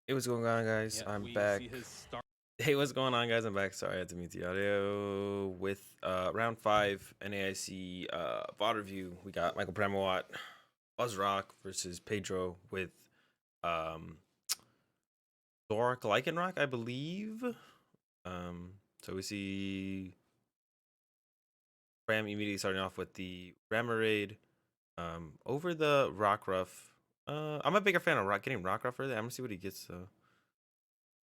Hey, what's going on, guys? Yeah, I'm we back. see his start. Hey, what's going on, guys? I'm back. Sorry, I had to mute the audio. With round 5 NAIC VOD review, we got Michael Pramawat, BuzzRoc versus Pedro with um ZoroRoc Lycanroc, I believe. So we see Pram immediately starting off with the Ramarade over the Rockruff. I'm a bigger fan of getting Rockruff early. I'm gonna see what he gets though.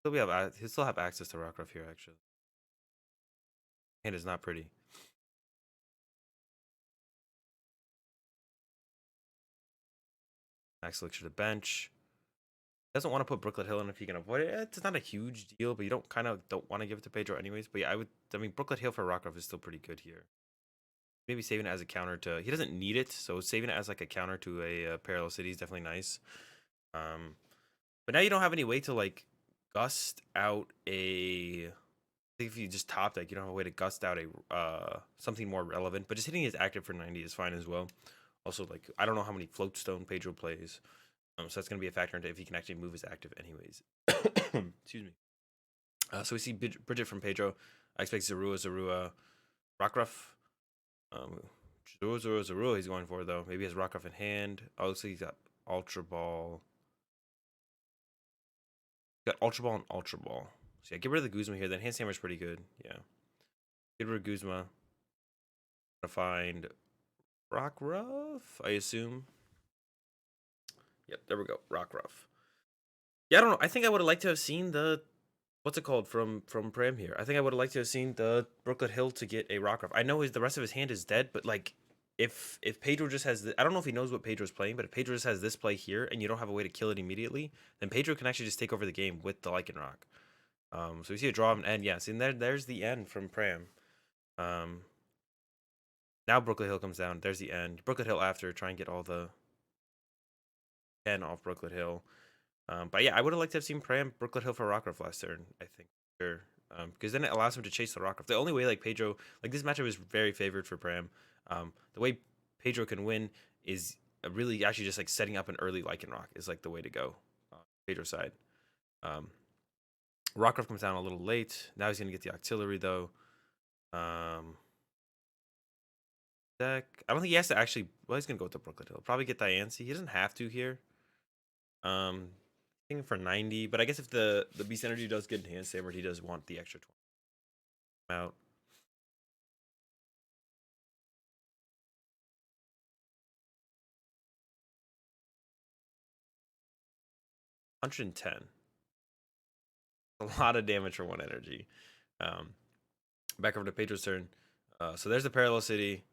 He'll still have access to Rockruff here actually. Hand is not pretty. Max Elixir to bench. Doesn't want to put Brooklet Hill in if you can avoid it. It's not a huge deal, but you don't want to give it to Pedro anyways. But yeah, I mean, Brooklet Hill for Rockruff is still pretty good here. Maybe saving it as a counter to. He doesn't need it, so saving it as like a counter to a Parallel City is definitely nice. But now you don't have any way to like gust out a. I think if you just top deck, you don't have a way to gust out a something more relevant. But just hitting his active for 90 is fine as well. Also, like I don't know how many Floatstone Pedro plays. So that's going to be a factor into if he can actually move his active anyways. Excuse me. So we see Bridget from Pedro. I expect Zorua, Rockruff. Zorua he's going for, though. Maybe he has Rockruff in hand. Oh, looks like he's got Ultra Ball. He's got Ultra Ball and Ultra Ball. So yeah, get rid of the Guzma here. Then Hand Hammer's pretty good. Yeah. Get rid of Guzma. Gonna find Rockruff, I assume. Yep, there we go. Rockruff. Yeah, I don't know. I think I would have liked to have seen the what's it called from Pram here. I think I would have liked to have seen the Brooklet Hill to get a Rockruff. I know the rest of his hand is dead, but like if Pedro just has I don't know if he knows what Pedro's playing, but if Pedro just has this play here and you don't have a way to kill it immediately, then Pedro can actually just take over the game with the Lycanroc. So we see a draw and end. Yeah, see, and there's the end from Pram. Now Brooklet Hill comes down. There's the end. Brooklet Hill after try and get all the 10 off Brooklet Hill. But yeah, I would have liked to have seen Pram Brooklet Hill for Rockruff last turn, I think. Sure. Because then it allows him to chase the Rockruff. The only way like Pedro, like this matchup is very favored for Pram. The way Pedro can win is really actually just like setting up an early Lycanroc is like the way to go. Pedro's side. Rockruff comes down a little late. Now he's gonna get the Octillery though. Deck. I don't think he has to actually. Well, he's gonna go with the Brooklet Hill. Probably get Diancie. He doesn't have to here. Thinking for 90, but I guess if the Beast Energy does get enhanced hammered, he does want the extra 20 out. $110. A lot of damage for one energy. Back over to Pedro's turn. So there's the Parallel City.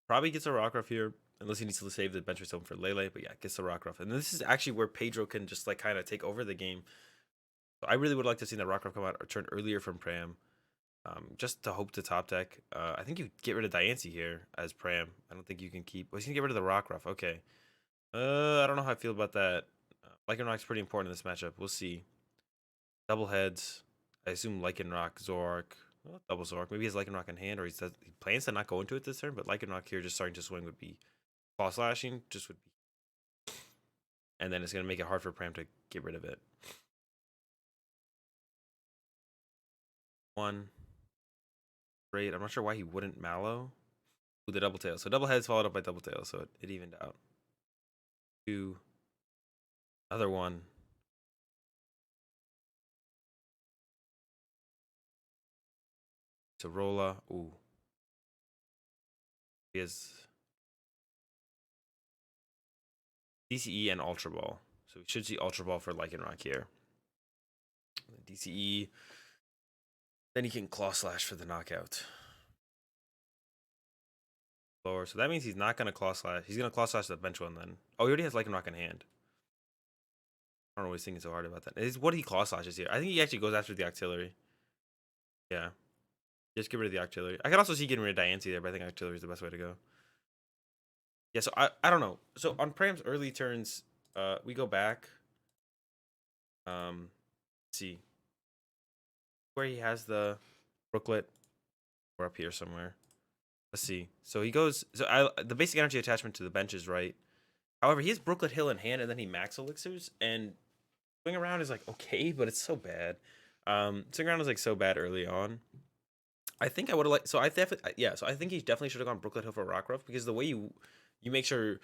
Probably gets a Rockruff here, unless he needs to save the bench home for Lele. But yeah, gets the Rockruff. And this is actually where Pedro can just like kind of take over the game. So I really would like to see that Rockruff come out or turn earlier from Pram. Just to hope to top deck. I think you get rid of Diancie here as Pram. I don't think you can keep. Well, he's gonna get rid of the Rockruff. Okay. I don't know how I feel about that. Lycanroc's pretty important in this matchup. We'll see. Double heads. I assume Lycanroc, Zorark. Well, double Zorark. Maybe he has Lycanroc in hand, or he plans to not go into it this turn. But Lycanroc here just starting to swing would be Claw Slashing. Just would be, and then it's gonna make it hard for Pram to get rid of it. One. Great. I'm not sure why he wouldn't Mallow. With the double tail. So double heads followed up by double tail, so it evened out. Two. Another one. Sorola. Ooh. He has DCE and Ultra Ball. So we should see Ultra Ball for Lycanroc here. DCE. Then he can Claw Slash for the knockout. Lower. So that means he's not going to Claw Slash. He's going to Claw Slash the bench one then. Oh, he already has Lycanroc in hand. I don't know why he's thinking so hard about that. Is what he Claw Slashes here. I think he actually goes after the Octillery. Yeah. Just get rid of the Octillery. I could also see getting rid of Diancie there, but I think Octillery is the best way to go. Yeah, so I don't know. So on Pram's early turns, we go back. Let's see. Where he has the Brooklet. We're up here somewhere. Let's see. So he goes. So the basic energy attachment to the bench is right. However, he has Brooklet Hill in hand, and then he max elixirs. And Swing around is like okay, but it's so bad. Swing around is like so bad early on. I think I would have liked. So I definitely, yeah. So I think he definitely should have gone Brooklet Hill for Rockruff because the way you make sure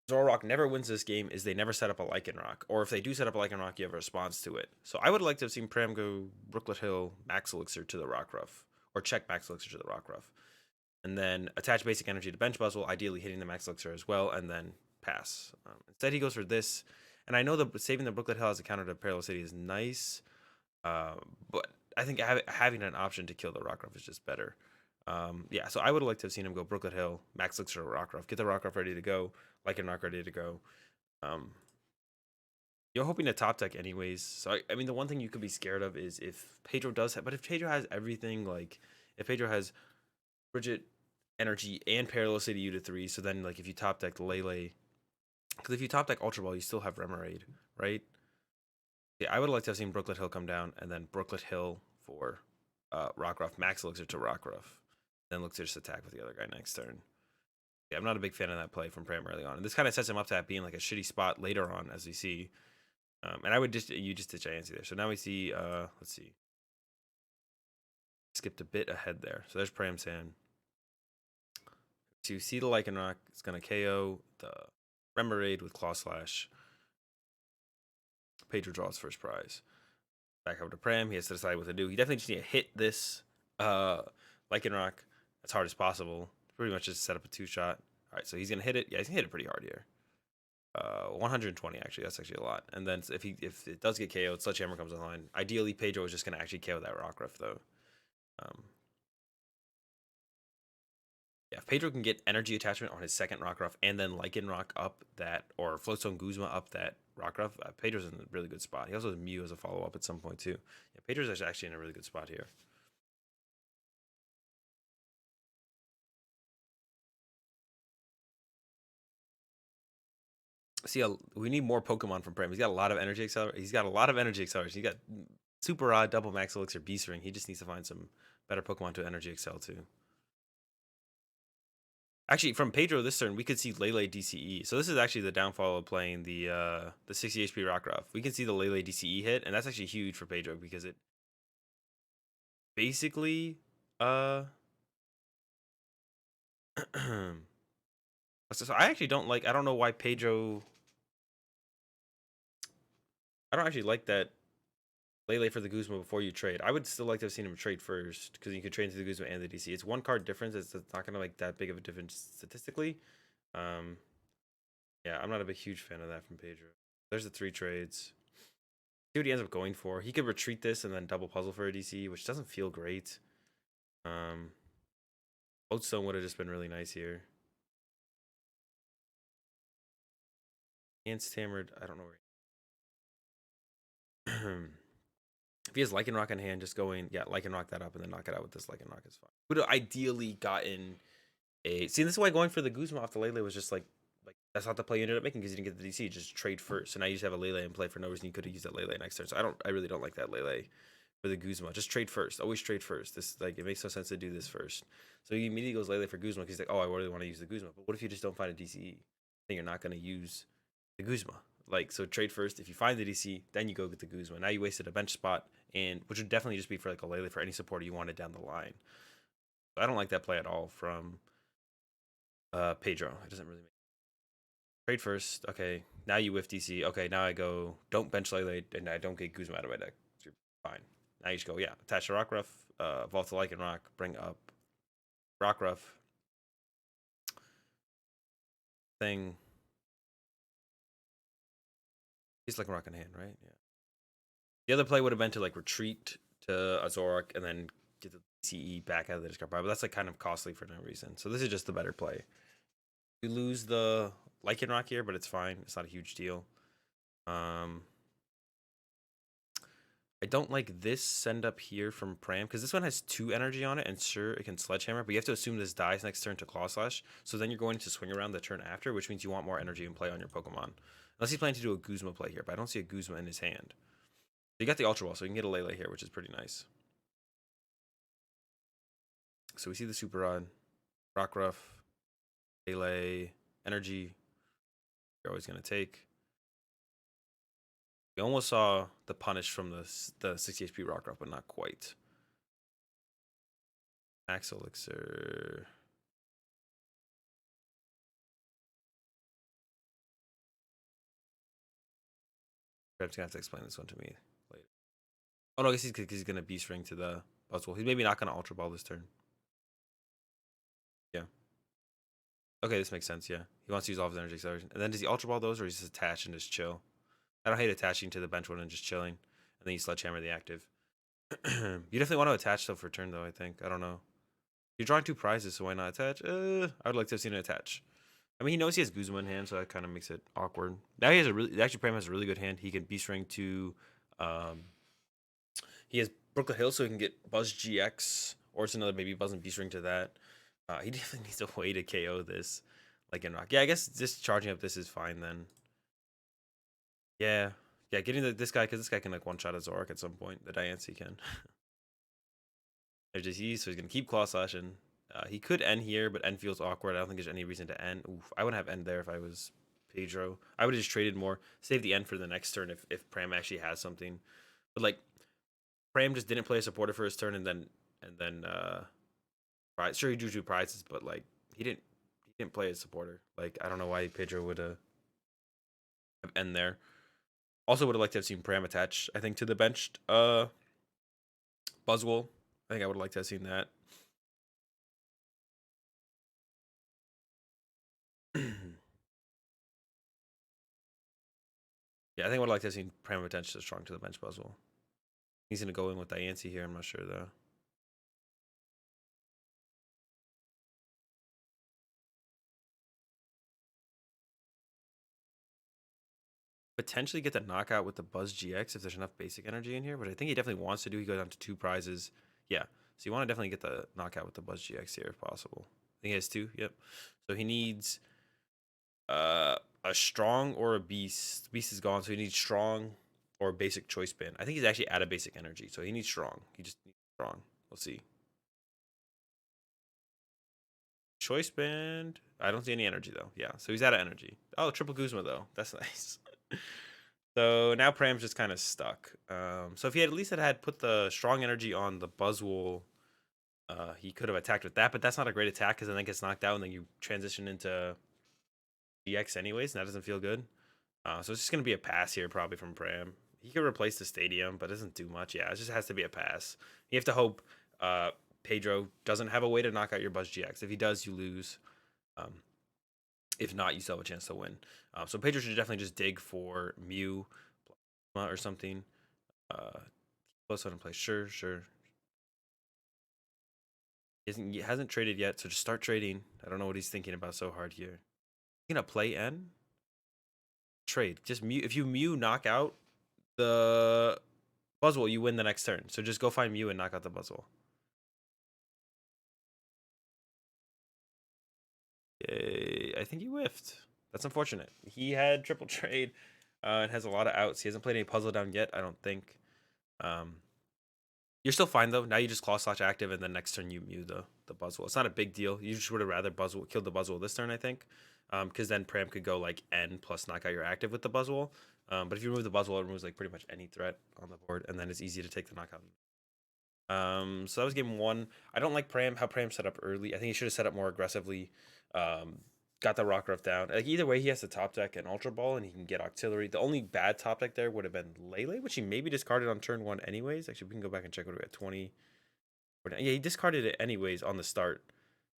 ZoroRoc never wins this game is they never set up a Lycanroc, or if they do set up a Lycanroc, you have a response to it. So I would have liked to have seen Pram go Brooklet Hill Max Elixir to the Rockruff, or check Max Elixir to the Rockruff, and then attach Basic Energy to Bench Buzzle, ideally hitting the Max Elixir as well, and then pass. Instead, he goes for this, and I know that saving the Brooklet Hill as a counter to Perilous City is nice, but I think having an option to kill the Rockruff is just better. Yeah, so I would have liked to have seen him go Brooklet Hill, Max Elixir, Rockruff, get the Rockruff ready to go, Lycanroc ready to go. You're hoping to top deck anyways. So I mean, the one thing you could be scared of is if Pedro does have, but if Pedro has everything, like if Pedro has Bridget, Energy, and Perilous City U to 3, so then like if you top deck Lele, because if you top deck Ultra Ball, you still have Remoraid, right? Yeah, I would like to have seen Brooklet Hill come down and then Brooklet Hill for Rockruff, Max Elixir to Rockruff, then look to just attack with the other guy next turn. Yeah, I'm not a big fan of that play from Pram early on. And this kind of sets him up to that being like a shitty spot later on, as we see. And I would just ditch Ansi there. So now we see, let's see. Skipped a bit ahead there. So there's Pram's hand. So you see the Lycanroc. It's going to KO the Remoraid with Claw Slash. Pedro draws first prize. Back over to Pram. He has to decide what to do. He definitely just need to hit this Lycanroc as hard as possible. Pretty much just set up a 2-shot. All right, so he's going to hit it. Yeah, he's going to hit it pretty hard here. 120 actually. That's actually a lot. And then if it does get KO'd, Sledgehammer comes online. Ideally, Pedro is just going to actually KO that Rockruff though. Yeah, if Pedro can get energy attachment on his second Rockruff and then Lycanroc up that, or Floatstone Guzma up that Rockruff, Pedro's in a really good spot. He also has Mew as a follow up at some point too. Yeah, Pedro's actually in a really good spot here. See, we need more Pokemon from Pram. He's got a lot of energy acceleration. He's got Super Odd, Double Max Elixir, Beast Ring. He just needs to find some better Pokemon to energy excel to. Actually, from Pedro this turn, we could see Lele DCE. So this is actually the downfall of playing the 60 HP Rockruff. We can see the Lele DCE hit, and that's actually huge for Pedro because it basically so I actually don't like. I don't know why Pedro. I don't actually like that Lele for the Guzma before you trade. I would still like to have seen him trade first because you could trade into the Guzma and the DC. It's one card difference. It's not going to make that big of a difference statistically. Yeah, I'm not a big huge fan of that from Pedro. There's the 3 trades. See what he ends up going for. He could retreat this and then double puzzle for a DC, which doesn't feel great. Oatstone would have just been really nice here. Ants Hammered, I don't know where. If he has Lycanroc in hand, just going, yeah, Lycanroc that up and then knock it out with this Lycanroc is fine. Would have ideally gotten a. See, this is why going for the Guzma off the Lele was just like that's not the play you ended up making because you didn't get the DC. Just trade first. So now you just have a Lele in play for no reason. You could have used that Lele next turn. So I really don't like that Lele for the Guzma. Just trade first. Always trade first. This like it makes no sense to do this first. So he immediately goes Lele for Guzma because he's like, oh, I really want to use the Guzma. But what if you just don't find a DCE? Then you're not going to use the Guzma. Like, so trade first. If you find the DC, then you go get the Guzma. Now you wasted a bench spot, and which would definitely just be for like a Lele for any supporter you wanted down the line. So I don't like that play at all from Pedro. It doesn't really make trade first. Okay, now you whiff DC. Okay, now I go don't bench Lele, and I don't get Guzma out of my deck. So you're fine. Now you just go, yeah, attach the Rockruff, vault to Lycanroc, bring up Rockruff thing. He's like Rock in hand, right? Yeah. The other play would have been to like retreat to ZoroRoc and then get the CE back out of the discard pile, but that's like kind of costly for no reason. So this is just the better play. We lose the Lycanroc here, but it's fine. It's not a huge deal. I don't like this send up here from Pram because this one has 2 energy on it, and sure it can Sledgehammer, but you have to assume this dies next turn to Claw Slash. So then you're going to swing around the turn after, which means you want more energy in play on your Pokemon. Unless he's planning to do a Guzma play here, but I don't see a Guzma in his hand. You got the Ultra Ball, so you can get a Lele here, which is pretty nice. So we see the Super Rod, Rockruff, Lele, Energy. You're always going to take. We almost saw the punish from the 60 HP Rockruff, but not quite. Max Elixir. Perhaps gonna have to explain this one to me later. Oh no, I guess he's gonna beast ring to the Buzzwole. He's maybe not gonna Ultra Ball this turn. Yeah. Okay, this makes sense. Yeah, he wants to use all of his energy acceleration. And then does he Ultra Ball those, or he's just attach and just chill? I don't hate attaching to the bench one and just chilling, and then you Sledgehammer the active. You definitely want to attach though for turn though. I think I don't know. You're drawing 2 prizes, so why not attach? I would like to have seen it attach. I mean, he knows he has Guzma in hand, so that kind of makes it awkward. Now he has a really, actually, Prem has a really good hand. He can Beast Ring to, he has Brooklyn Hill, so he can get Buzz GX, or it's another maybe Buzz and Beast Ring to that. He definitely needs a way to KO this, like in Rock. Yeah, I guess just charging up this is fine then. Yeah, yeah, getting this guy, because this guy can like one-shot a ZoroRoc at some point. The Diancie can. There's just ease, so he's gonna keep Claw Slashing. He could end here, but end feels awkward. I don't think there's any reason to end. Oof, I wouldn't have end there if I was Pedro. I would have just traded more, save the end for the next turn if Pram actually has something. But like Pram just didn't play a supporter for his turn, and then sure he drew 2 prizes, but like he didn't play a supporter. Like I don't know why Pedro would have end there. Also would have liked to have seen Pram attach, I think, to the benched Buzzwole. I think I would have liked to have seen that. Yeah, I think I would like to have seen Pram attach to strong to the bench Buzzwole. He's gonna go in with Diancie here. I'm not sure though. Potentially get the knockout with the Buzz GX if there's enough basic energy in here, but I think he definitely wants to do. He goes down to 2 prizes. Yeah, so you want to definitely get the knockout with the Buzz GX here if possible. I think he has 2. Yep. So he needs a strong or a beast. Beast is gone, so he needs strong or basic choice band. I think he's actually out of basic energy, so he needs strong. He just needs strong. We'll see. Choice band. I don't see any energy though. Yeah, so he's out of energy. Oh, triple Guzma though. That's nice. So now Pram's just kind of stuck. So if he had at least had put the strong energy on the Buzzwole, he could have attacked with that. But that's not a great attack because then it gets knocked out and then you transition into GX anyways, and that doesn't feel good. So it's just gonna be a pass here probably from Pram. He could replace the stadium, but it doesn't do much. Yeah, it just has to be a pass. You have to hope Pedro doesn't have a way to knock out your Buzz GX. If he does, you lose. If not, you still have a chance to win. So Pedro should definitely just dig for Mew or something. Close on play. Sure. He hasn't traded yet, so just start trading. I don't know what he's thinking about so hard here. He's gonna play N? Trade. Just Mew. If you Mew knock out the Buzzwole, you win the next turn. So just go find Mew and knock out the Buzzwole. I think he whiffed. That's unfortunate. He had triple trade and has a lot of outs. He hasn't played any puzzle down yet, I don't think. You're still fine though. Now you just Claw Slash active, and then next turn you Mew the Buzzwole. It's not a big deal. You just would have rather killed the Buzzwole this turn, I think, because then Pram could go like N plus knock out your active with the Buzzwole. But if you remove the Buzzwole, it removes like pretty much any threat on the board, and then it's easy to take the knockout. So that was game 1. I don't like how Pram set up early. I think he should have set up more aggressively. Got the Rockruff down. Like either way, he has to top deck an Ultra Ball, and he can get Auxiliary. The only bad top deck there would have been Lele, which he maybe discarded on turn 1 anyways. Actually, we can go back and check what we had 20. Yeah, he discarded it anyways on the start.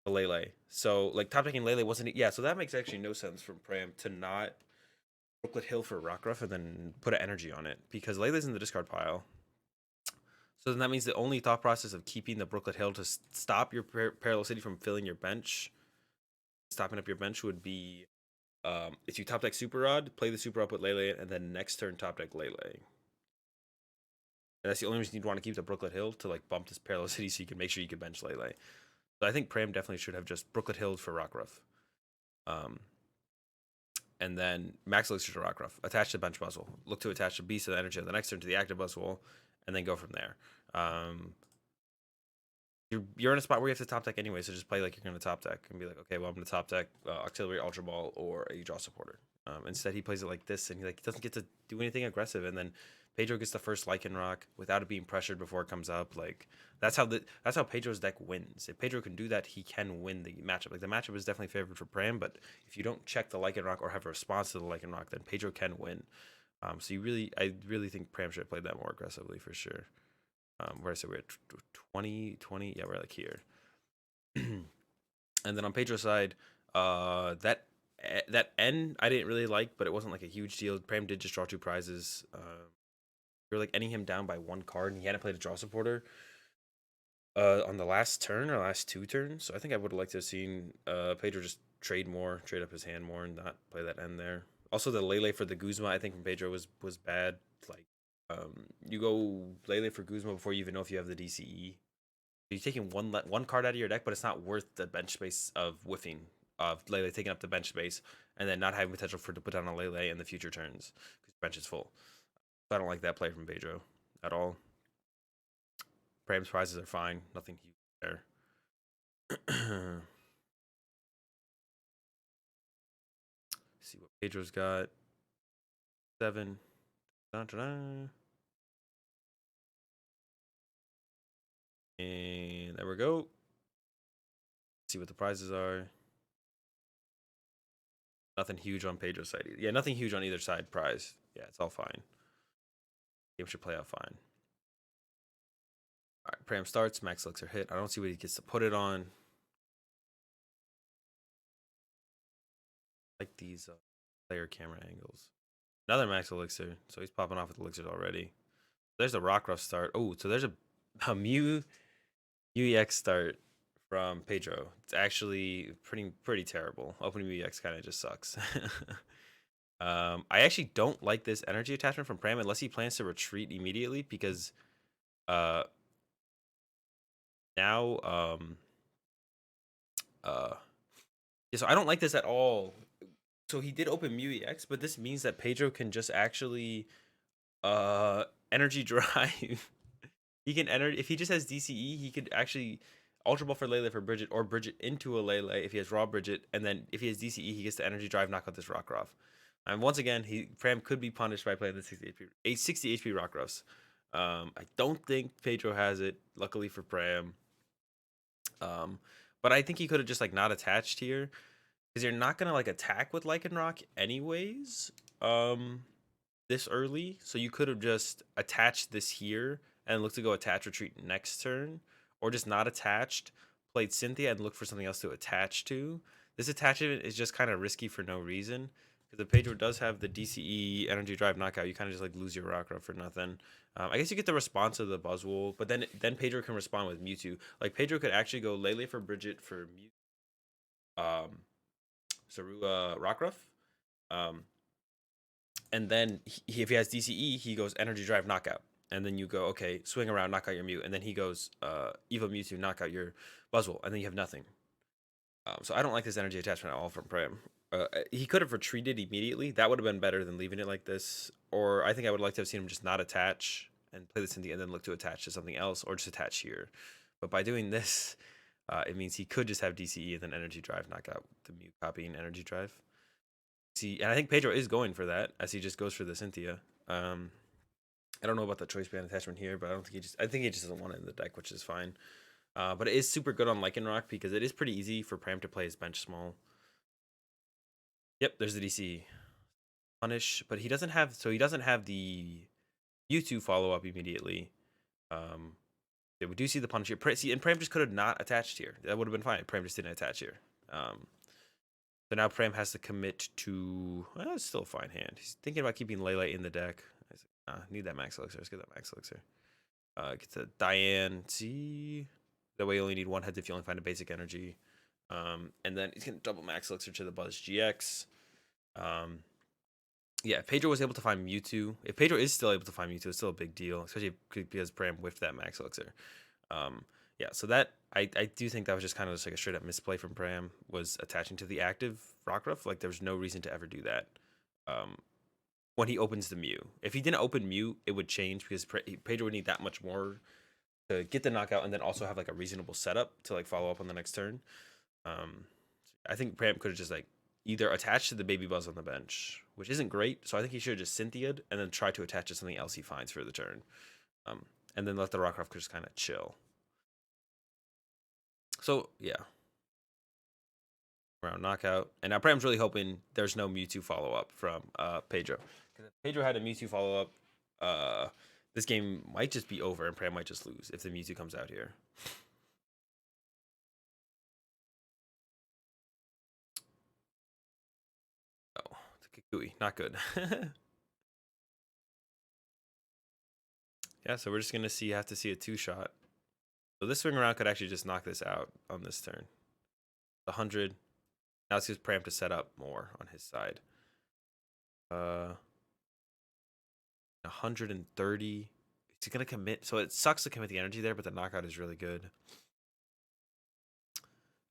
The Lele. So like top decking Lele wasn't. Yeah, so that makes actually no sense from Pram to not Brooklet Hill for Rockruff and then put an energy on it because Lele's in the discard pile. So then that means the only thought process of keeping the Brooklet Hill to stop your Parallel City from filling your bench, stopping up your bench would be if you top deck Super Rod, play the Super Rod with Lele, and then next turn top deck Lele. And that's the only reason you'd want to keep the Brooklet Hill to like bump this Parallel City so you can make sure you can bench Lele. So I think Pram definitely should have just Brooklet Hill for Rockruff. And then Max Elixir to Rockruff. Attach the bench Buzzwole. Look to attach the Beast of the Energy of the next turn to the active Buzzwole, and then go from there. You're in a spot where you have to top deck anyway, so just play like you're going to top deck and be like, okay, well, I'm going to top deck Auxiliary Ultra Ball or a Draw Supporter. Instead, he plays it like this, and he doesn't get to do anything aggressive. And then Pedro gets the first Lycanroc without it being pressured before it comes up. Like that's how Pedro's deck wins. If Pedro can do that, he can win the matchup. Like the matchup is definitely favored for Pram, but if you don't check the Lycanroc or have a response to the Lycanroc, then Pedro can win. So I really think Pram should have played that more aggressively for sure. Where I said we're at 20, yeah, we're like here. And then on Pedro's side, that N I didn't really like, but it wasn't like a huge deal. Pram did just draw 2 prizes. We were like ending him down by 1 card, and he hadn't played a draw supporter on the last turn or last 2 turns. So I think I would have liked to have seen Pedro just trade up his hand more, and not play that N there. Also, the Lele for the Guzma, I think from Pedro was bad. Like, you go Lele for Guzma before you even know if you have the DCE. You're taking one card out of your deck, but it's not worth the bench space of whiffing, of Lele taking up the bench space, and then not having potential to put down a Lele in the future turns because your bench is full. So I don't like that play from Pedro at all. Pram's prizes are fine, nothing huge there. See what Pedro's got. 7. And there we go. See what the prizes are. Nothing huge on Pedro's side. Yeah, nothing huge on either side prize. Yeah, it's all fine. Game should play out fine. All right, Pram starts. Max Elixir hit. I don't see what he gets to put it on. Like these player camera angles. Another Max Elixir. So he's popping off with elixirs already. There's a Rockruff start. Oh, so there's a Mew UEX start from Pedro. It's actually pretty terrible. Opening UEX kind of just sucks. I actually don't like this energy attachment from Pram unless he plans to retreat immediately, because now yeah, so I don't like this at all. So he did open Mew EX, but this means that Pedro can just actually energy drive. He can enter if he just has DCE, he could actually Ultra Ball for Lele for Bridget, or Bridget into a Lele if he has Raw Bridget, and then if he has DCE, he gets to energy drive, knock out this Rockruff. And once again, Pram could be punished by playing the 60 HP Rockruffs. I don't think Pedro has it, luckily for Pram. But I think he could have just like not attached here, because you're not gonna like attack with Lycanroc anyways this early. So you could have just attached this here and look to go attach retreat next turn, or just not attached, played Cynthia and look for something else to attach to. This attachment is just kind of risky for no reason, because if Pedro does have the DCE energy drive knockout, you kind of just like lose your Rockruff for nothing. I guess you get the response of the Buzzwool, but then Pedro can respond with Mewtwo. Like Pedro could actually go Lele for Bridget for Mewtwo, Zorua Rockruff. And then if he has DCE, he goes energy drive knockout. And then you go, okay, swing around, knock out your Mew. And then he goes Evo Mewtwo, knock out your Buzzwool. And then you have nothing. So I don't like this energy attachment at all from Pram. He could have retreated immediately. That would have been better than leaving it like this. Or I think I would like to have seen him just not attach and play this in the end, and then look to attach to something else, or just attach here. But by doing this, it means he could just have DCE and then energy drive knock out the Mew, copying energy drive. See, and I think Pedro is going for that, as he just goes for the Cynthia. I don't know about the choice band attachment here, but I think he just doesn't want it in the deck, which is fine. But it is super good on Lycanroc, because it is pretty easy for Pram to play his bench small. Yep, there's the DC punish, but he doesn't have the Mewtwo follow up immediately. Yeah, we do see the punish here. And Pram just could have not attached here. That would have been fine. Pram just didn't attach here. So now Pram has to commit to. It's still a fine hand. He's thinking about keeping Lele in the deck. I need that Max Elixir. Let's get that Max Elixir. Get to Diane. See, that way you only need 1 head if you only find a basic energy. And then he's gonna double Max Elixir to the Buzz GX. Yeah, if Pedro was able to find Mewtwo. If Pedro is still able to find Mewtwo, it's still a big deal, especially because Pram whiffed that Max Elixir. Yeah, so that I do think that was just kind of just like a straight up misplay from Pram, was attaching to the active Rockruff. Like there was no reason to ever do that. When he opens the Mew, if he didn't open Mew, it would change, because Pedro would need that much more to get the knockout, and then also have like a reasonable setup to like follow up on the next turn. I think Pram could have just like either attach to the Baby Buzz on the bench, which isn't great. So I think he should have just Cynthia'd and then try to attach to something else he finds for the turn. And then let the Rockruff just kind of chill. So yeah. Round knockout. And now Pram's really hoping there's no Mewtwo follow-up from Pedro. Because if Pedro had a Mewtwo follow-up, this game might just be over and Pram might just lose if the Mewtwo comes out here. Oh, it's a Kikui. Not good. Yeah, so we're just going to have to see a 2-shot. So this swing around could actually just knock this out on this turn. 100. Now it's just Pram to set up more on his side. 130. Is he going to commit? So it sucks to commit the energy there, but the knockout is really good.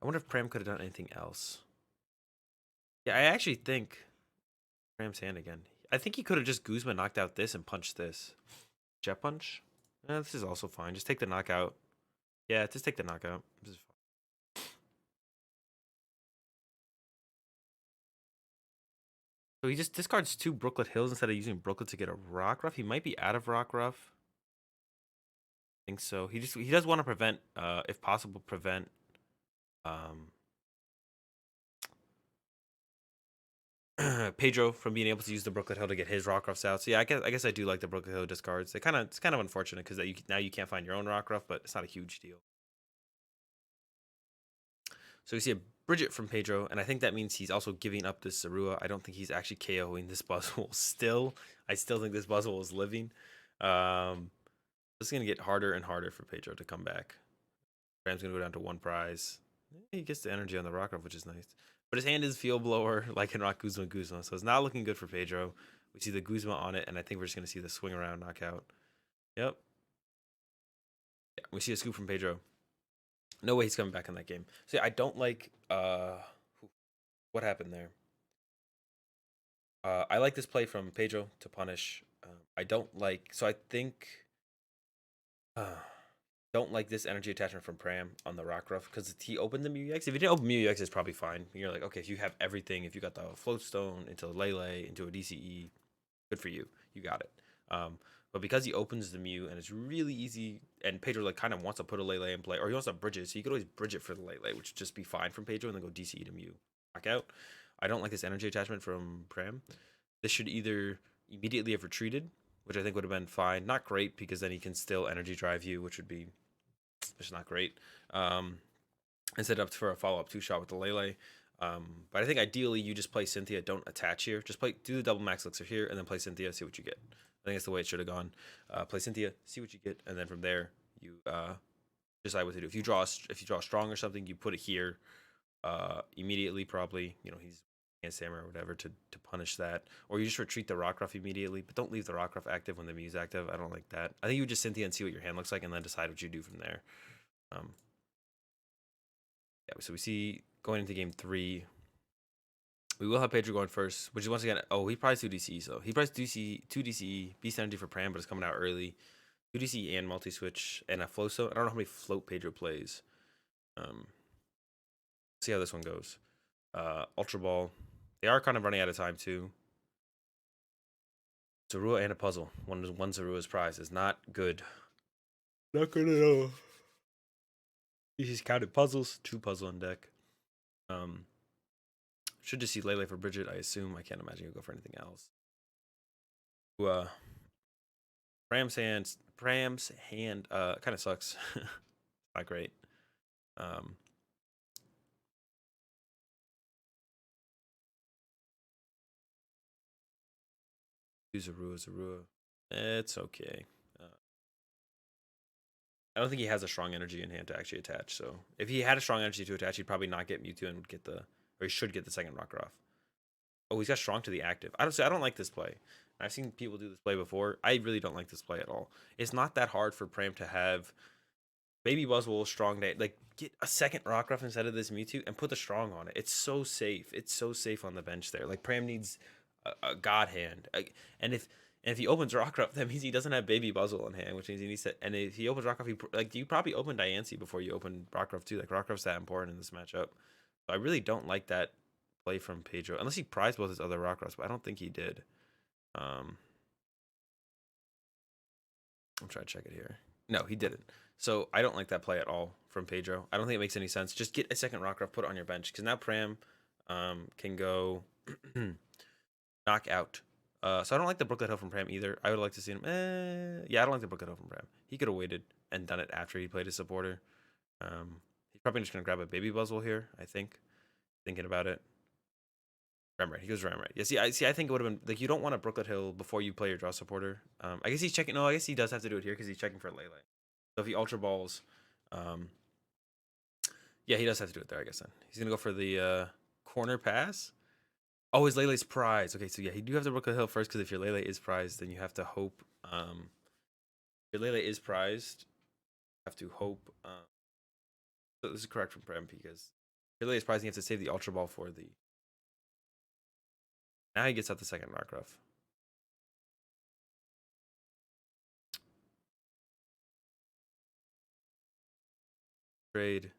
I wonder if Pram could have done anything else. Yeah, I actually think Pram's hand again. I think he could have just Guzma knocked out this and punched this. Jet punch? This is also fine. Just take the knockout. Yeah, just take the knockout. This is fine. So he just discards 2 Brooklet Hills instead of using Brooklet to get a Rockruff. He might be out of Rockruff. I think so. He does want to prevent, if possible, prevent Pedro from being able to use the Brooklet Hill to get his Rockruffs out. So yeah, I guess I do like the Brooklet Hill discards. It's kind of unfortunate because now you can't find your own Rockruff, but it's not a huge deal. So we see a Bridget from Pedro, and I think that means he's also giving up this Zorua. I don't think he's actually KOing this Buzzwole still. I still think this Buzzwole is living. This is going to get harder and harder for Pedro to come back. Pram's going to go down to 1 prize. He gets the energy on the Rockruff, which is nice. But his hand is Field Blower, like in Rock Guzma. So it's not looking good for Pedro. We see the Guzma on it, and I think we're just going to see the swing around knockout. Yep. Yeah, we see a scoop from Pedro. No way he's coming back in that game. So yeah, I don't like what happened there. I like this play from Pedro to punish. I don't like, so I think don't like this energy attachment from Pram on the Rockruff because he opened the Mew EX. If you didn't open Mew EX, it's probably fine. You're like, okay, if you have everything, if you got the Float Stone into Lele, into a DCE, good for you. You got it. But because he opens the Mew and it's really easy, and Pedro like kind of wants to put a Lele in play, or he wants to bridge it, so you could always bridge it for the Lele, which would just be fine from Pedro, and then go DCE to Mew. Knockout. I don't like this energy attachment from Pram. This should either immediately have retreated, which I think would have been fine. Not great, because then he can still energy drive you, which would be just not great. And set up for a follow-up 2-shot with the Lele. But I think ideally you just play Cynthia, don't attach here. Just do the double max elixir here, and then play Cynthia, see what you get. I think that's the way it should have gone. Play Cynthia, see what you get, and then from there you decide what to do. If you draw strong or something, you put it here immediately. Probably, he's against Samurai or whatever to punish that, or you just retreat the Rockruff immediately, but don't leave the Rockruff active when the Mew's active. I don't like that. I think you would just Cynthia and see what your hand looks like, and then decide what you do from there. Yeah, so we see going into game 3. We will have Pedro going first, which is once again, he probably 2 DCE, so he probably 2 DCE, Beast Energy for Pram, but it's coming out early. 2 DCE and multi-switch and a float stone. I don't know how many float Pedro plays. See how this one goes. Ultra Ball. They are kind of running out of time too. Zorua and a puzzle. One Zorua's prize is not good. Not good at all. He's counted puzzles. 2 puzzle on deck. Should just see Lele for Bridget, I assume. I can't imagine he'll go for anything else. Pram's hand kind of sucks. Not great. Zorua. It's okay. I don't think he has a strong energy in hand to actually attach. So if he had a strong energy to attach, he'd probably not get Mewtwo and would get or he should get the second Rockruff. Oh, he's got strong to the active. I don't like this play. I've seen people do this play before. I really don't like this play at all. It's not that hard for Pram to have Baby Buzzwole strong day. Like, get a second Rockruff instead of this Mewtwo and put the strong on it. It's so safe. It's so safe on the bench there. Like, Pram needs a god hand. And if he opens Rockruff, that means he doesn't have Baby Buzzwole in hand, which means he needs to. And if he opens Rockruff, you probably open Diancie before you open Rockruff too. Like, Rockruff's that important in this matchup. So I really don't like that play from Pedro, unless he prized both his other rock ruffs, but I don't think he did. I'm trying to check it here. No, he didn't. So I don't like that play at all from Pedro. I don't think it makes any sense. Just get a second rock ruff, put it on your bench, because now Pram can go knock out. So I don't like the Brooklet Hill from Pram either. I would like to see him. Yeah, I don't like the Brooklet Hill from Pram. He could have waited and done it after he played his supporter. He's probably just gonna grab a baby Buzzwole here. I think. Thinking about it. Ramrat. He goes Ramrat. Yeah, I think it would have been like you don't want a Brooklet Hill before you play your draw supporter. I guess he's checking. No, I guess he does have to do it here because he's checking for Lele. So if he ultra balls, yeah, he does have to do it there. I guess then he's gonna go for the corner pass. Oh, his Lele's prize. Okay, so yeah, he do have to Brooklet Hill first because if your Lele is prized, then you have to hope. If your Lele is prized, you have to hope. So this is correct from Prem because if your Lele is prized, you have to save the ultra ball for the. Now he gets out the second rock ruff. Trade.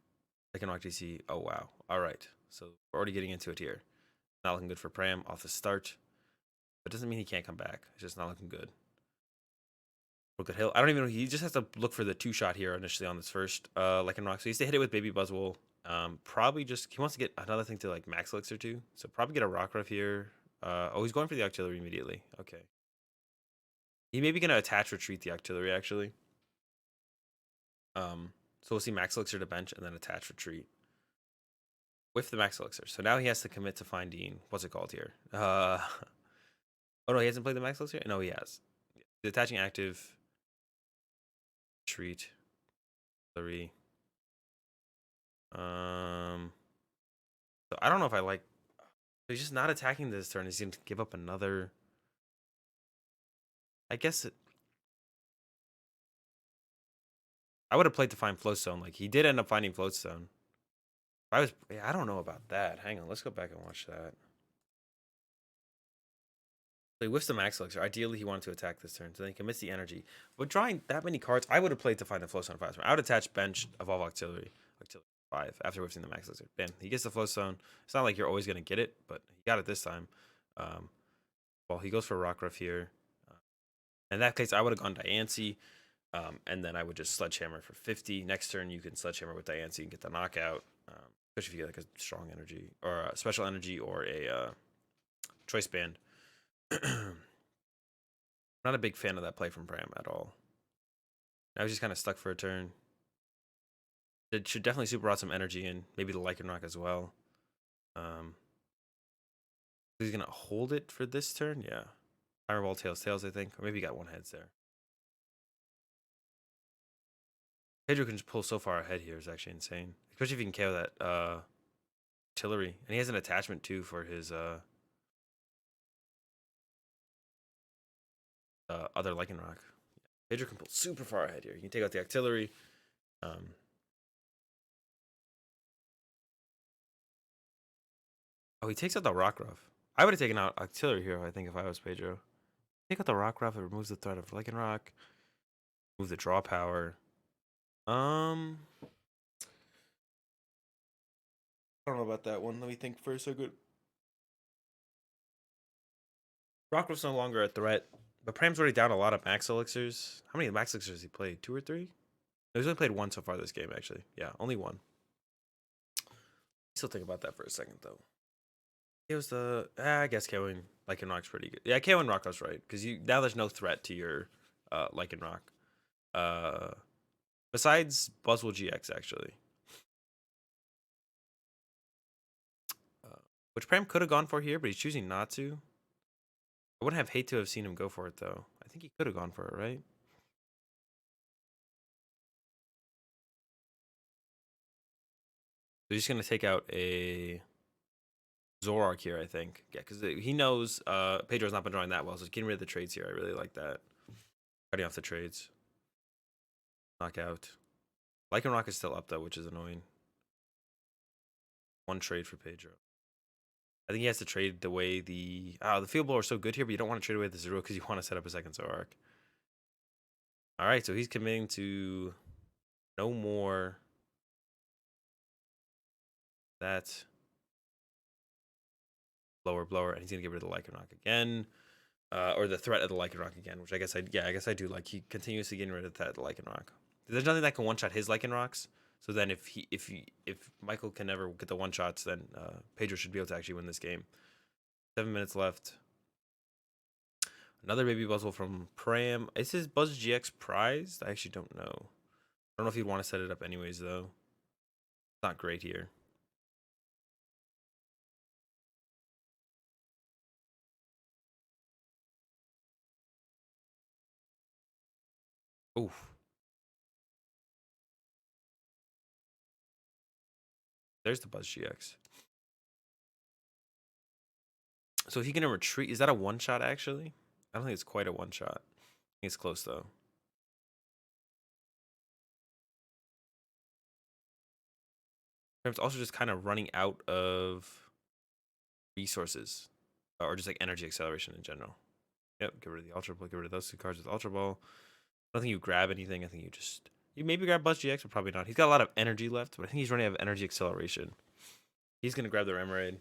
Second rock DC. Oh, wow. All right. So we're already getting into it here. Not looking good for Pram off the start. But doesn't mean he can't come back. It's just not looking good. Brooklet Hill. I don't even know. He just has to look for the 2-shot here initially on this first Lycan Rock. So he has to hit it with Baby Buzzwole. Probably just, he wants to get another thing to like Max Elixir too. So probably get a Rock Ruff here. Oh, he's going for the Octillery immediately. Okay. He may be going to attach retreat the Octillery actually. So we'll see Max Elixir to bench and then attach retreat with the Max Elixir. So now he has to commit to finding, what's it called here? Oh no, he hasn't played the Max Elixir? No, he has. The attaching active, retreat, Octillery. So I don't know if I like, he's just not attacking this turn. He's going to give up another, I guess I would have played to find Floatstone. Like he did end up finding Floatstone. I don't know about that. Hang on, let's go back and watch that. So he whiffs the Max Elixir. Ideally, he wanted to attack this turn, so then he commits the energy. But drawing that many cards, I would have played to find the Floatstone 5. I would attach bench, evolve Octillery 5 after whiffing the Max Elixir. Bam, he gets the Floatstone. It's not like you're always going to get it, but he got it this time. Well, he goes for Rock Ruff here. In that case, I would have gone Diancie, and then I would just Sledgehammer for 50. Next turn, you can Sledgehammer with Diancie and get the knockout, especially if you get like a strong energy or a special energy or a choice band. Not a big fan of that play from Pram at all. Now he's just kind of stuck for a turn. It should definitely super rot some energy in, maybe the Lycanroc as well. He's gonna hold it for this turn, yeah. Fireball, tails, I think, or maybe he got one heads there. Pedro can just pull so far ahead here is actually insane, especially if he can KO that Octillery, and he has an attachment too for his other Lycanroc. Pedro can pull super far ahead here. You can take out the Octillery. Oh, he takes out the Rock Ruff. I would have taken out Octillery here, I think, if I was Pedro. Take out the Rock Ruff. It removes the threat of Lycanroc. Move the draw power. I don't know about that one. Let me think for a second. Rock Ruff's no longer a threat, but Pram's already down a lot of Max Elixirs. How many Max Elixirs has he played? 2 or 3? No, he's only played 1 so far this game, actually. Yeah, only 1. Still think about that for a second, though. It was the I guess KOing Lycanroc's pretty good. Yeah, KOing Rock Ruff's right because now there's no threat to your Lycanroc. Besides Buzzwole GX actually, which Pram could have gone for here, but he's choosing not to. I wouldn't have hate to have seen him go for it though. I think he could have gone for it, right? So he's just gonna take out a ZoroRoc here, I think. Yeah, because he knows Pedro's not been drawing that well, so getting rid of the trades here, I really like that. Cutting off the trades. Knockout. Lycanroc is still up though, which is annoying. 1 trade for Pedro. I think he has to trade the way the field blower is so good here, but you don't want to trade away the Zero because you want to set up a second ZoroRoc. All right, so he's committing to no more. That blower, and he's gonna get rid of the Lycanroc again. Or the threat of the Lycanroc again, which I guess I do like. He continuously getting rid of that Lycanroc. There's nothing that can one-shot his Lycanrocs. So then if Michael can never get the one-shots, then Pedro should be able to actually win this game. 7 minutes left. Another baby Buzzwole from Pram. Is his BuzzGG prized? I actually don't know. I don't know if he'd want to set it up anyways, though. It's not great here. Oof. There's the BuzzGG. So if he can retreat, is that a one-shot, actually? I don't think it's quite a one-shot. I think it's close, though. It's also just kind of running out of resources, or just like energy acceleration in general. Yep, get rid of the Ultra Ball, get rid of those 2 cards with Ultra Ball. I don't think you grab anything. I think you maybe grab BuzzGX, but probably not. He's got a lot of energy left, but I think he's running out of energy acceleration. He's gonna grab the Remoraid,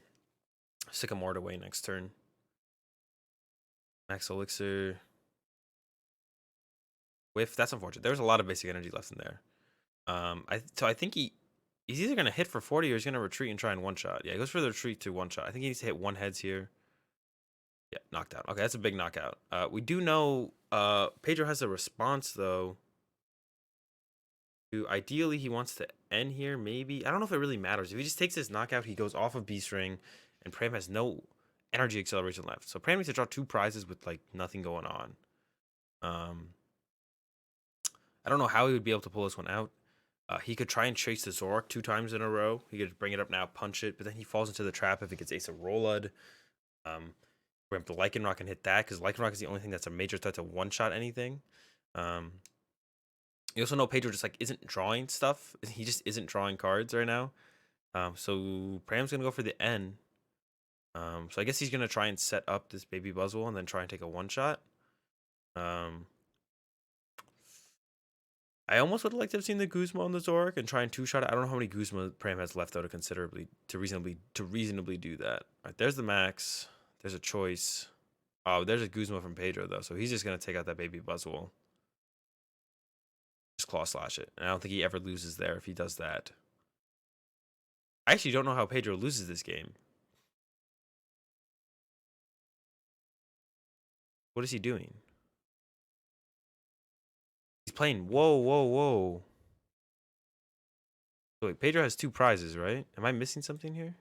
Sycamore away next turn. Max Elixir. Whiff, that's unfortunate. There's a lot of basic energy left in there. So I think he's either gonna hit for 40 or he's gonna retreat and try and one-shot. Yeah, he goes for the retreat to one-shot. I think he needs to hit 1 heads here. Yeah, knocked out. Okay, that's a big knockout. We do know Pedro has a response though. Ideally, he wants to end here, maybe. I don't know if it really matters. If he just takes this knockout, he goes off of Beast Ring, and Pram has no energy acceleration left. So Pram needs to draw 2 prizes with like nothing going on. I don't know how he would be able to pull this one out. He could try and chase the ZoroRoc 2 times in a row. He could bring it up now, punch it, but then he falls into the trap if it gets Ace of Rolud. Ramp the Lycanroc and hit that, because Lycanroc is the only thing that's a major threat to one-shot anything. You also know Pedro just like isn't drawing stuff. He just isn't drawing cards right now. So Pram's gonna go for the N. So I guess he's gonna try and set up this baby Buzzwole and then try and take a one-shot. I almost would have liked to have seen the Guzma on the ZoroRoc and try and 2-shot it. I don't know how many Guzma Pram has left though to reasonably do that. All right, there's the max. There's a choice. Oh, there's a Guzma from Pedro though, so he's just gonna take out that baby Buzzwole. Just claw slash it. And I don't think he ever loses there if he does that. I actually don't know how Pedro loses this game. What is he doing? He's playing. Whoa. So wait, Pedro has 2 prizes, right? Am I missing something here?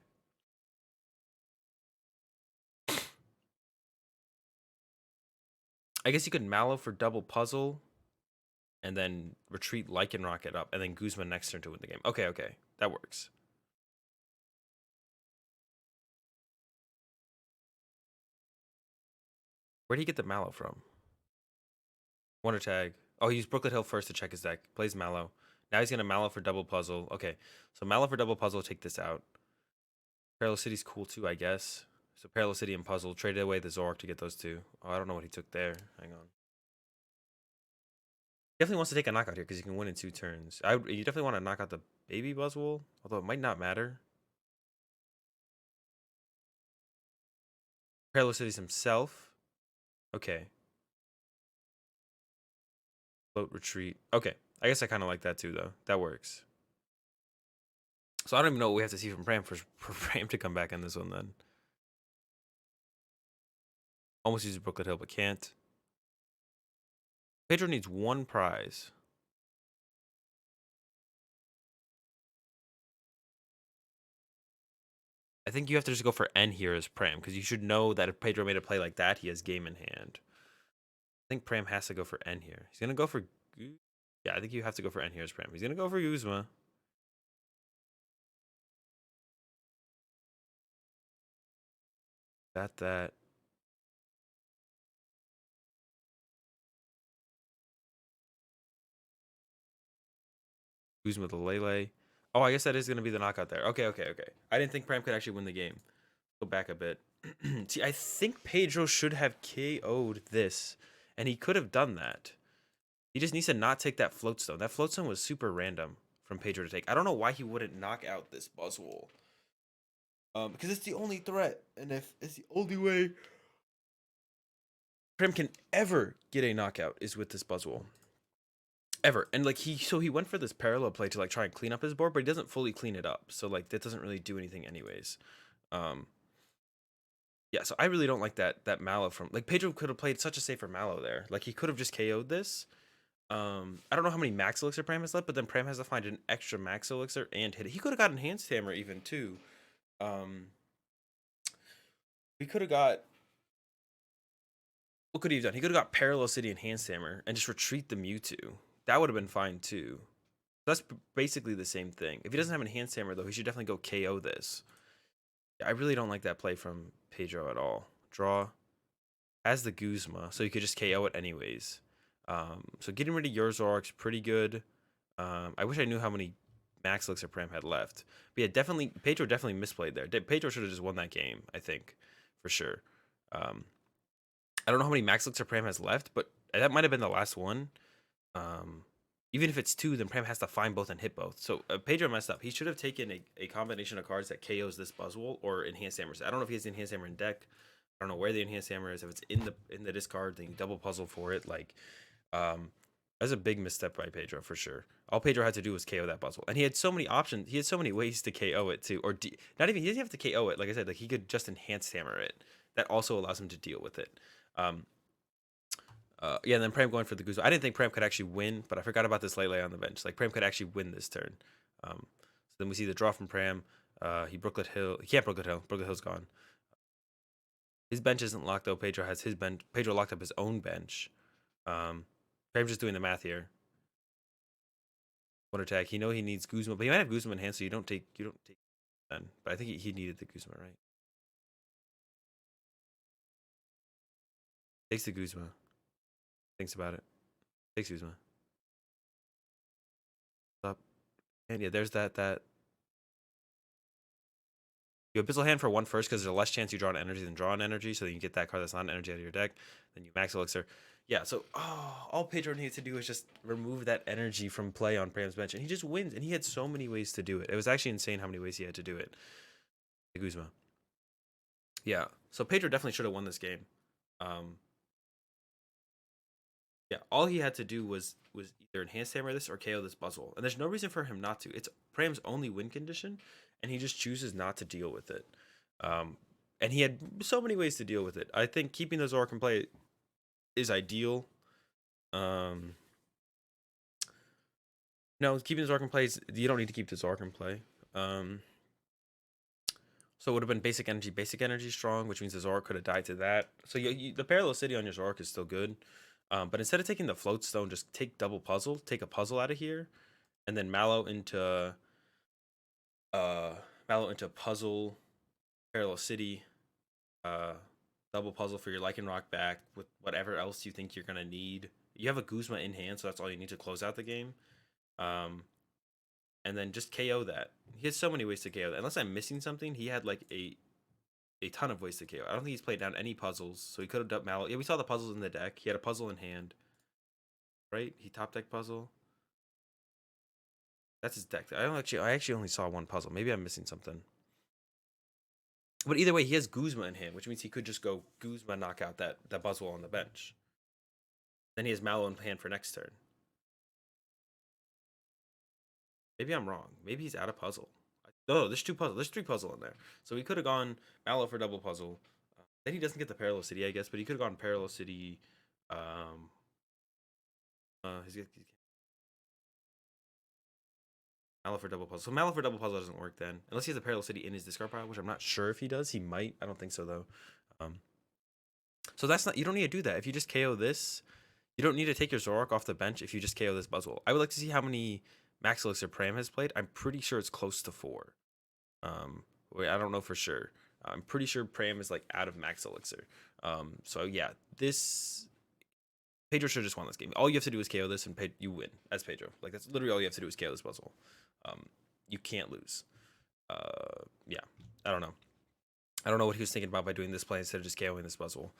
I guess you could Mallow for double puzzle and then retreat Lycanroc it up and then Guzman next turn to win the game. Okay. That works. Where'd he get the Mallow from? Wonder Tag. Oh, he used Brooklet Hill first to check his deck. Plays Mallow. Now he's going to Mallow for double puzzle. Okay, so Mallow for double puzzle, take this out. Perilous City's cool too, I guess. So Perilous City and Puzzle. Traded away the ZoroRoc to get those 2. Oh, I don't know what he took there. Hang on. Definitely wants to take a knockout here because he can win in 2 turns. You definitely want to knock out the baby Buzzwole, although it might not matter. Perilous City's himself. Okay. Float retreat. Okay. I guess I kind of like that too, though. That works. So I don't even know what we have to see from Pram for Pram to come back on this one then. Almost uses Brooklet Hill, but can't. Pedro needs 1 prize. I think you have to just go for N here as Pram, because you should know that if Pedro made a play like that, he has game in hand. I think Pram has to go for N here. He's going to go for... Yeah, I think you have to go for N here as Pram. He's going to go for Guzma. That. Guzma the Lele. Oh, I guess that is going to be the knockout there. Okay. I didn't think Pram could actually win the game. Go back a bit. See, I think Pedro should have KO'd this, and he could have done that. He just needs to not take that Floatstone. That Floatstone was super random from Pedro to take. I don't know why he wouldn't knock out this Buzzwole. Because it's the only threat, and if it's the only way Prim can ever get a knockout is with this Buzzwole. Ever. And like he went for this parallel play to like try and clean up his board, but he doesn't fully clean it up. So like that doesn't really do anything anyways. Yeah, so I really don't like that Mallow from like Pedro could have played such a safer Mallow there. Like he could have just KO'd this. I don't know how many max elixir Pram has left, but then Pram has to find an extra max elixir and hit it. He could have got enhanced hammer even too. We could have got, what could he have done? He could have got Parallel City Enhanced Hammer and just retreat the Mewtwo. That would have been fine too. That's basically the same thing. If he doesn't have Enhanced Hammer though, he should definitely go KO this. I really don't like that play from Pedro at all. Draw. Has the Guzma, so you could just KO it anyways. So getting rid of your ZoroRoc's pretty good. I wish I knew how many max elixir Pram had left. But yeah, definitely, Pedro definitely misplayed there. Pedro should have just won that game, I think, for sure. I don't know how many max elixir Pram has left, but that might have been the last one. Even if it's 2, then Pram has to find both and hit both. So Pedro messed up. He should have taken a combination of cards that KOs this Buzzwole or Enhanced Hammers. I don't know if he has the Enhanced Hammer in deck. I don't know where the Enhanced Hammer is. If it's in the discard, then you double puzzle for it. Like, that's a big misstep by Pedro for sure. All Pedro had to do was KO that Buzzwole, and he had so many options. He had so many ways to KO it too, or not even. He doesn't have to KO it. Like I said, like he could just Enhanced Hammer it. That also allows him to deal with it. Yeah, and then Pram going for the Guzma. I didn't think Pram could actually win, but I forgot about this Lele on the bench. Like Pram could actually win this turn. So then we see the draw from Pram. He Brooklet Hill. He can't Brooklet Hill. Brooklet Hill's gone. His bench isn't locked though. Pedro has his bench. Pedro locked up his own bench. Pram's just doing the math here. One attack. He know he needs Guzma, but he might have Guzma in hand, so you don't take then. But I think he needed the Guzma, right? Takes the Guzma. Thinks about it. Takes Guzma. Up. And yeah, there's that. You Abyssal Hand for 1 first because there's less chance you draw an energy than draw an energy, so you can get that card that's not an energy out of your deck. Then you max elixir. Yeah, so all Pedro needs to do is just remove that energy from play on Pram's bench, and he just wins. And he had so many ways to do it. It was actually insane how many ways he had to do it. The Guzma. Yeah, so Pedro definitely should have won this game. Yeah, all he had to do was either Enhanced Hammer this or KO this Buzzwole, and there's no reason for him not to. It's Pram's only win condition, and he just chooses not to deal with it. And he had so many ways to deal with it. I think keeping the ZoroRoc in play is ideal. No, keeping the ZoroRoc in play is, you don't need to keep the ZoroRoc in play. So it would have been basic energy strong, which means the ZoroRoc could have died to that. So the Parallel City on your ZoroRoc is still good. But instead of taking the Float Stone, just take double puzzle, take a puzzle out of here, and then Mallow into puzzle, Parallel City, double puzzle for your Lycanroc back with whatever else you think you're gonna need. You have a Guzma in hand, so that's all you need to close out the game. And then just KO that. He has so many ways to KO that. Unless I'm missing something, he had like a ton of ways to KO. I don't think he's played down any puzzles, so he could have done Mallow. Yeah, we saw the puzzles in the deck. He had a puzzle in hand, right? He top deck puzzle. That's his deck. I actually only saw one puzzle. Maybe I'm missing something. But either way, he has Guzma in hand, which means he could just go Guzma, knock out that Buzzwole on the bench. Then he has Mallow in hand for next turn. Maybe I'm wrong. Maybe he's out of puzzle. No, there's 2 puzzles. There's 3 puzzle in there. So he could have gone Mallow for double puzzle. Then he doesn't get the Parallel City, I guess, but he could have gone Parallel City. He's Mallow for double puzzle. So Mallow for double puzzle doesn't work then, unless he has a Parallel City in his discard pile, which I'm not sure if he does. He might. I don't think so though. So that's not. You don't need to do that. If you just KO this, you don't need to take your ZoroRoc off the bench. If you just KO this Buzzwole, I would like to see how many Max Elixir Pram has played. I'm pretty sure it's close to 4. Wait, I don't know for sure. I'm pretty sure Pram is like out of Max Elixir. So yeah, this Pedro should have just won this game. All you have to do is KO this, and you win as Pedro. Like that's literally all you have to do is KO this Buzzwole. You can't lose. Yeah, I don't know. I don't know what he was thinking about by doing this play instead of just KOing this Buzzwole.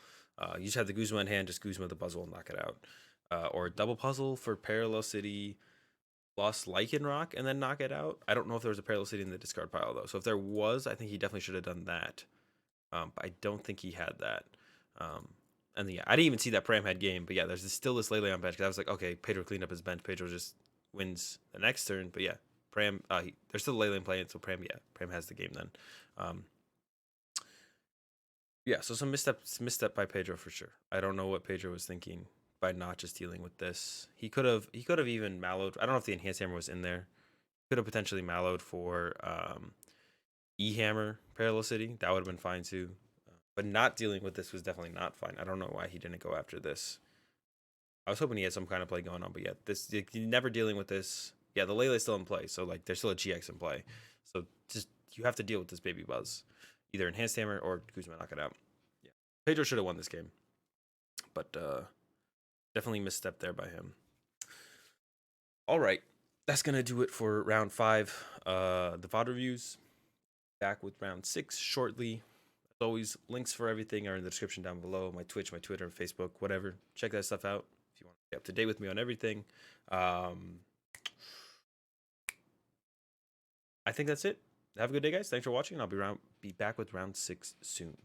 You just have the Guzma in hand, just Guzma the Buzzwole and knock it out. Or double puzzle for Parallel City. lost Lycanroc and then knock it out. I don't know if there was a Perilous City in the discard pile though. So if there was, I think he definitely should have done that. But I don't think he had that. And yeah, I didn't even see that Pram had game. But yeah, there's still this Lele on bench. Cause I was like, okay, Pedro cleaned up his bench. Pedro just wins the next turn. But yeah, Pram, there's still Lele playing. So Pram has the game then. Yeah, so some misstep by Pedro for sure. I don't know what Pedro was thinking by not just dealing with this. He could have even mallowed. I don't know if the enhanced hammer was in there. Could have potentially mallowed for E hammer Parallel City. That would have been fine too. But not dealing with this was definitely not fine. I don't know why he didn't go after this. I was hoping he had some kind of play going on, but yeah, this never dealing with this. Yeah, the Lele's still in play, so like there's still a GX in play. So just you have to deal with this baby Buzz. Either enhanced hammer or Kuzma knock it out. Yeah, Pedro should have won this game, but definitely misstep there by him. All right, that's gonna do it for round 5. The VOD reviews. Back with round 6 shortly. As always, links for everything are in the description down below. My Twitch, my Twitter, Facebook, whatever. Check that stuff out if you want to get up to date with me on everything. I think that's it. Have a good day, guys. Thanks for watching. I'll be back with round 6 soon.